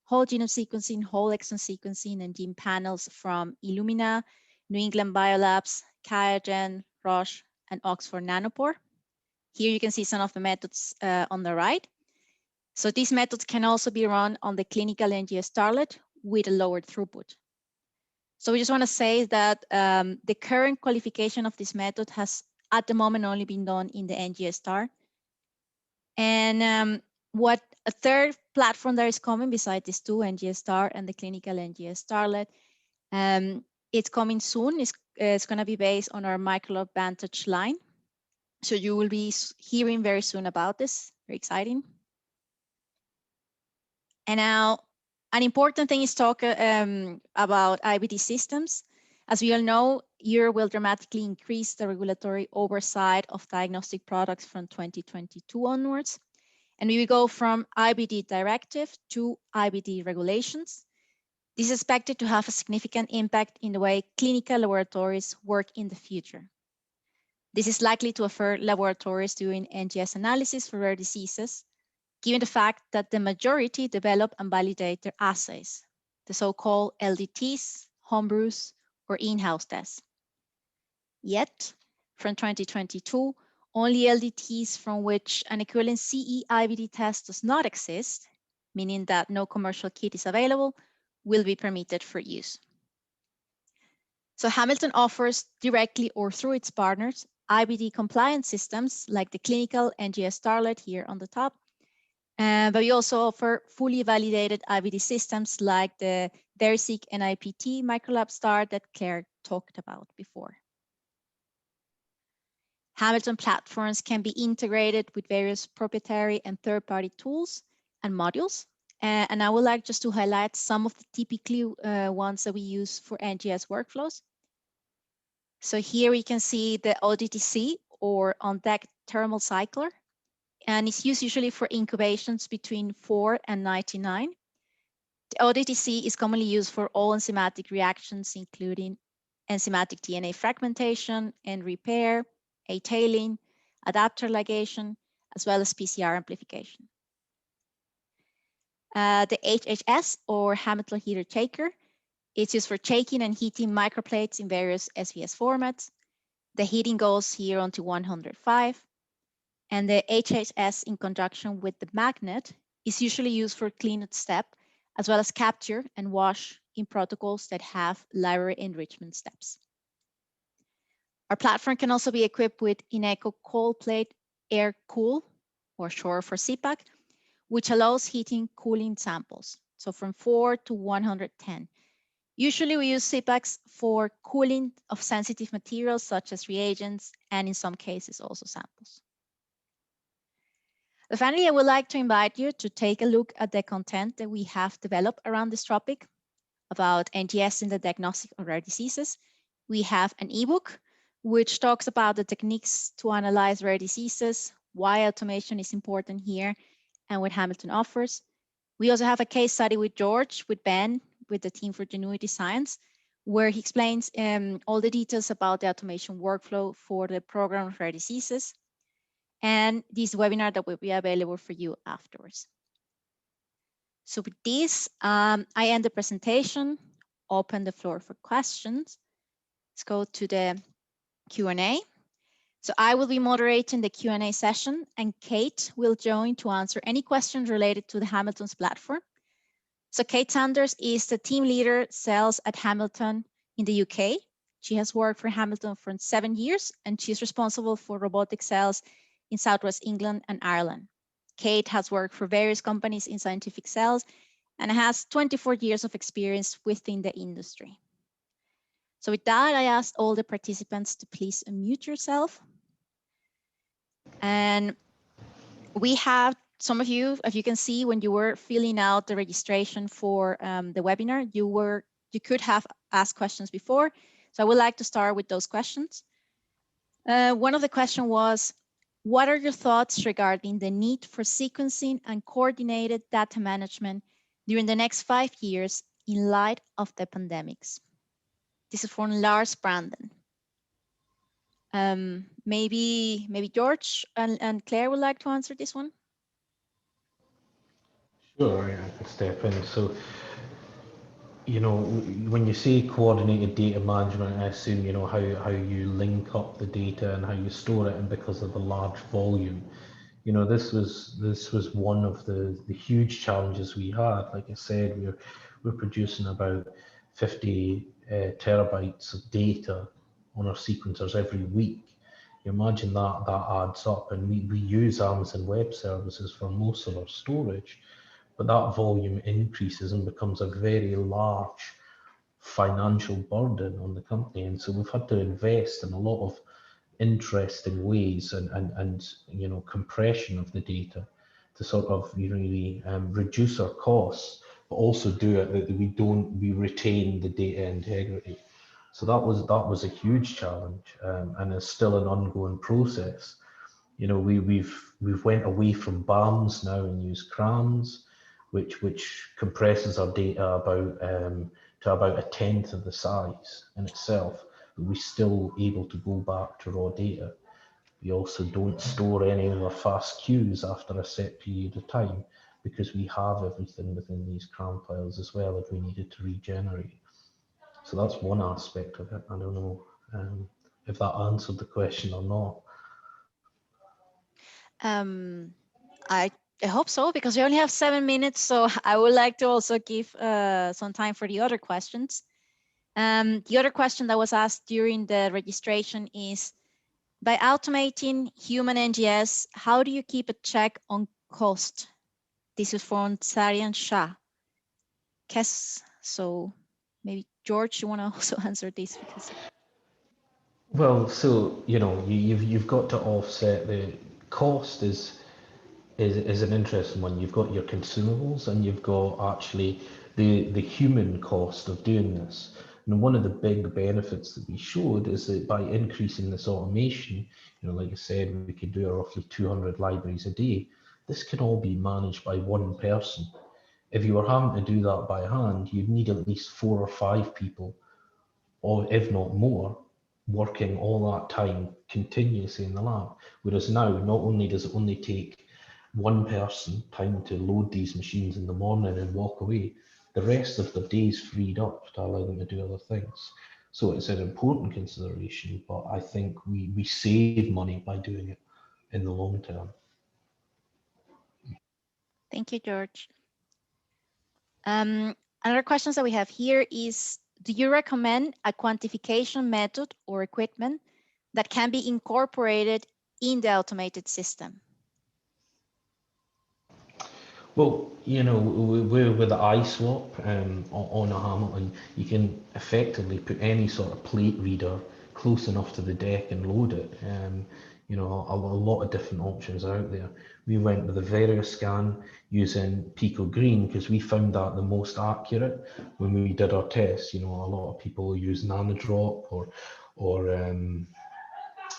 whole genome sequencing, whole exome sequencing, and gene panels from Illumina, New England Biolabs, QIAGEN, Roche, and Oxford Nanopore. Here you can see some of the methods on the right. So these methods can also be run on the clinical NGS Starlet with a lower throughput. So we just want to say that the current qualification of this method has at the moment only been done in the NGS Star. And what a third platform that is coming besides these 2, NGS Star and the clinical NGS Starlet, it's coming soon. It's going to be based on our Microlab Vantage line. So you will be hearing very soon about this. Very exciting. And now, an important thing is talk about IVD systems. As we all know, Europe will dramatically increase the regulatory oversight of diagnostic products from 2022 onwards. And we will go from IVD directive to IVD regulations. This is expected to have a significant impact in the way clinical laboratories work in the future. This is likely to affect laboratories doing NGS analysis for rare diseases, given the fact that the majority develop and validate their assays, the so-called LDTs, homebrews, or in-house tests. Yet, from 2022, only LDTs from which an equivalent CE IVD test does not exist, meaning that no commercial kit is available, will be permitted for use. So Hamilton offers directly or through its partners IVD compliant systems like the clinical NGS Starlet here on the top, but we also offer fully validated IVD systems like the Verisiq NIPT Microlab Star that Claire talked about before. Hamilton platforms can be integrated with various proprietary and third-party tools and modules. And I would like just to highlight some of the typically ones that we use for NGS workflows. So here we can see the ODTC, or on-deck thermal cycler, and it's used usually for incubations between 4 and 99. The ODTC is commonly used for all enzymatic reactions, including enzymatic DNA fragmentation and repair, A-tailing, adapter ligation, as well as PCR amplification. The HHS, or Hamilton Heater Shaker, is used for shaking and heating microplates in various SVS formats. The heating goes here onto 105. And the HHS, in conjunction with the magnet, is usually used for cleanup step, as well as capture and wash in protocols that have library enrichment steps. Our platform can also be equipped with Ineco cold plate air cool, or short for CPAC, which allows heating cooling samples, so from 4 to 110. Usually we use CPACs for cooling of sensitive materials such as reagents and in some cases also samples. Finally, I would like to invite you to take a look at the content that we have developed around this topic about NGS in the diagnostic of rare diseases. We have an ebook which talks about the techniques to analyze rare diseases, why automation is important here, and what Hamilton offers. We also have a case study with George, with Ben, with the team for Genuity Science, where he explains all the details about the automation workflow for the program of rare diseases. And this webinar that will be available for you afterwards. So with this, I end the presentation, open the floor for questions. Let's go to the Q&A. So I will be moderating the Q&A session and Kate will join to answer any questions related to the Hamilton's platform. So Kate Sanders is the team leader sales at Hamilton in the UK. She has worked for Hamilton for 7 years and she's responsible for robotic sales in Southwest England and Ireland. Kate has worked for various companies in scientific sales and has 24 years of experience within the industry. So with that, I asked all the participants to please unmute yourself. And we have some of you, as you can see, when you were filling out the registration for the webinar, you could have asked questions before. So I would like to start with those questions. One of the questions was, what are your thoughts regarding the need for sequencing and coordinated data management during the next 5 years in light of the pandemics? This is from Lars Brandon. Maybe George and Claire would like to answer this one.
Sure, I can step in. So, you know, when you say coordinated data management, I assume you know how you link up the data and how you store it, and because of the large volume, you know, this was one of the huge challenges we had. Like I said, we're producing about 50 terabytes of data on our sequencers every week. You imagine that adds up, and we use Amazon Web Services for most of our storage. But that volume increases and becomes a very large financial burden on the company. And so we've had to invest in a lot of interesting ways and you know, compression of the data to sort of really reduce our costs, but also do it that we retain the data integrity. So that was a huge challenge, and it's still an ongoing process. You know, we've went away from BAMs now and use CRAMs, which compresses our data about to about 1/10 of the size in itself, but we're still able to go back to raw data. We also don't store any of our fast queues after a set period of time because we have everything within these CRAM files as well if we needed to regenerate. So that's one aspect of it. I don't know if that answered the question or not.
I hope so, because we only have 7 minutes, so I would like to also give some time for the other questions. The other question that was asked during the registration is, by automating human NGS, how do you keep a check on cost? This is from Sarian Shah. So maybe George, you want to also answer this? Because...
Well, so you know, you've got to offset the cost is an interesting one. You've got your consumables and you've got actually the human cost of doing this. And one of the big benefits that we showed is that by increasing this automation, you know, like I said, we could do roughly 200 libraries a day. This can all be managed by one person. If you were having to do that by hand, you'd need at least 4 or 5 people, or if not more, working all that time continuously in the lab. Whereas now, not only does it only take one person time to load these machines in the morning and walk away, the rest of the day is freed up to allow them to do other things. So it's an important consideration, but I think we save money by doing it in the long term.
Thank you, George. Another questions that we have here is, do you recommend a quantification method or equipment that can be incorporated in the automated system?
Well, you know, with the eye swap on a Hamilton, you can effectively put any sort of plate reader close enough to the deck and load it. You know, a lot of different options are out there. We went with the Variance scan using Pico Green because we found that the most accurate when we did our tests. You know, a lot of people use Nanodrop or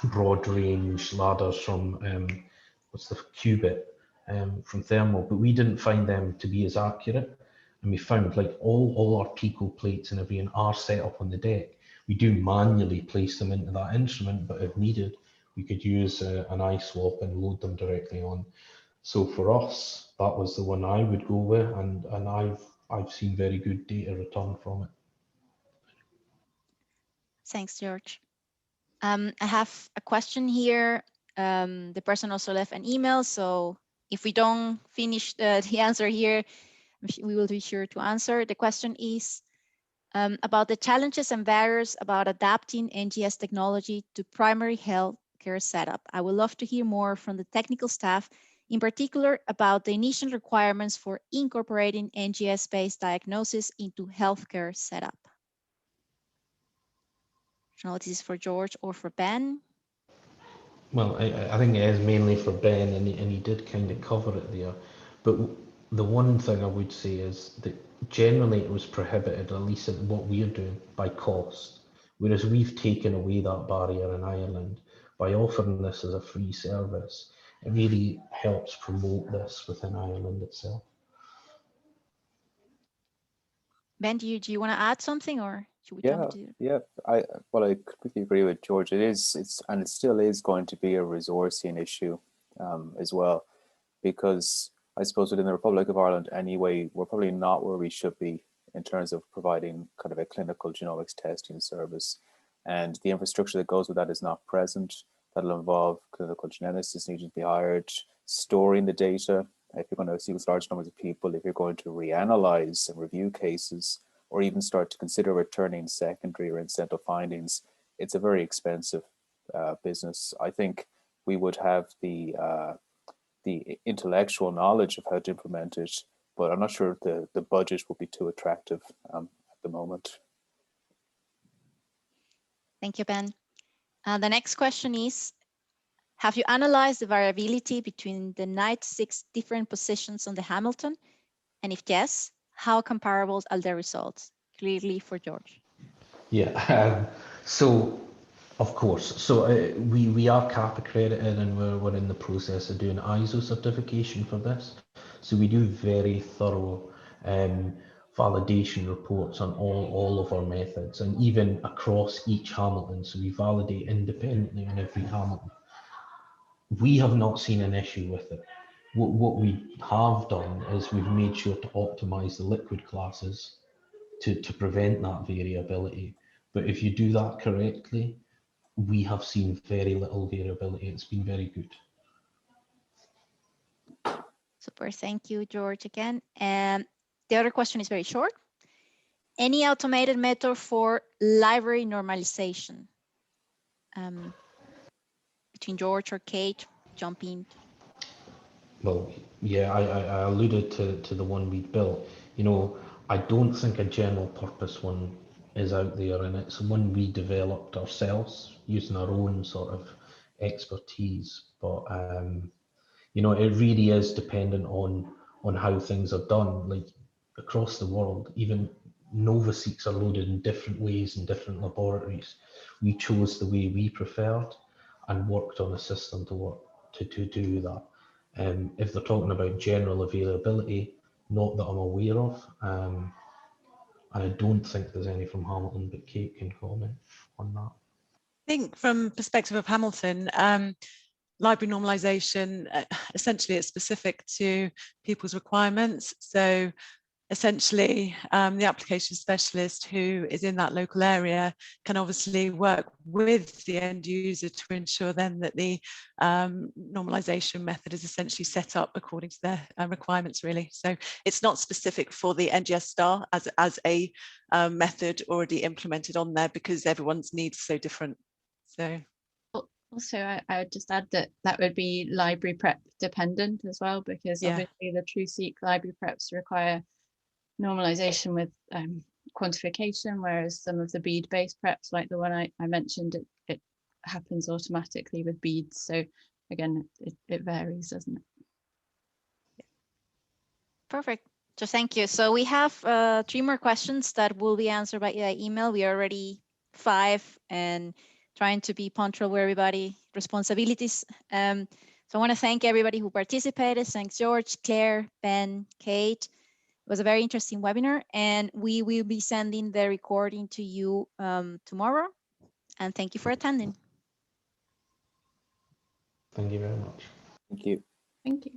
broad range ladders from what's the Qubit from Thermal, but we didn't find them to be as accurate. And we found like all our Pico plates and everything are set up on the deck. We do manually place them into that instrument, but if needed, we could use an eye swap and load them directly on. So for us, that was the one I would go with, and I've seen very good data return from it.
Thanks, George. I have a question here. The person also left an email, so if we don't finish the answer here, we will be sure to answer. The question is about the challenges and barriers about adapting NGS technology to primary healthcare setup. I would love to hear more from the technical staff, in particular about the initial requirements for incorporating NGS-based diagnosis into healthcare setup. I don't know if this is for George or for Ben.
Well, I think it is mainly for Ben, and he did kind of cover it there. But the one thing I would say is that generally it was prohibited, at least in what we're doing, by cost. Whereas we've taken away that barrier in Ireland by offering this as a free service. It really helps promote this within Ireland itself.
Ben, do you want to add something, or should we jump into?
Yeah. I completely agree with George. It still is going to be a resourcing issue as well, because I suppose within the Republic of Ireland anyway, we're probably not where we should be in terms of providing kind of a clinical genomics testing service, and the infrastructure that goes with that is not present. That'll involve clinical geneticists needing to be hired, storing the data. If you're going to sequence large numbers of people, if you're going to reanalyze and review cases, or even start to consider returning secondary or incidental findings, it's a very expensive business. I think we would have the intellectual knowledge of how to implement it, but I'm not sure the budget will be too attractive at the moment.
Thank you, Ben. The next question is, have you analyzed the variability between the 96 different positions on the Hamilton? And if yes, how comparable are the results? Clearly for George.
Yeah, so of course. So we are CAP accredited, and we're in the process of doing ISO certification for this. So we do very thorough validation reports on all of our methods, and even across each Hamilton. So we validate independently on every Hamilton. We have not seen an issue with it. What we have done is we've made sure to optimize the liquid classes to prevent that variability. But if you do that correctly, we have seen very little variability. It's been very good.
Super, thank you, George, again. And the other question is very short. Any automated method for library normalization? Between George or Kate, jump in.
Well, yeah, I alluded to the one we built. You know, I don't think a general purpose one is out there, and it's one we developed ourselves using our own sort of expertise. But you know, it really is dependent on how things are done. Like across the world, even Verisiqs are loaded in different ways in different laboratories. We chose the way we preferred and worked on a system to do that. If they're talking about general availability, not that I'm aware of, and I don't think there's any from Hamilton, but Kate can comment on that.
I think from perspective of Hamilton, library normalization, essentially it's specific to people's requirements. So essentially the application specialist who is in that local area can obviously work with the end user to ensure then that the normalization method is essentially set up according to their requirements, really. So it's not specific for the NGS star as a method already implemented on there, because everyone's needs are so different. So
Also, I would just add that that would be library prep dependent as well, because
Yeah.
obviously the TrueSeq library preps require normalization with quantification, whereas some of the bead-based preps, like the one I mentioned, it happens automatically with beads. So again, it varies, doesn't it?
Perfect. So thank you. So we have 3 more questions that will be answered by email. We are already 5 and trying to be punctual with everybody responsibilities. So I want to thank everybody who participated. Thanks, George, Claire, Ben, Kate. It was a very interesting webinar, and we will be sending the recording to you tomorrow. And thank you for attending.
Thank you very much.
Thank you.
Thank you.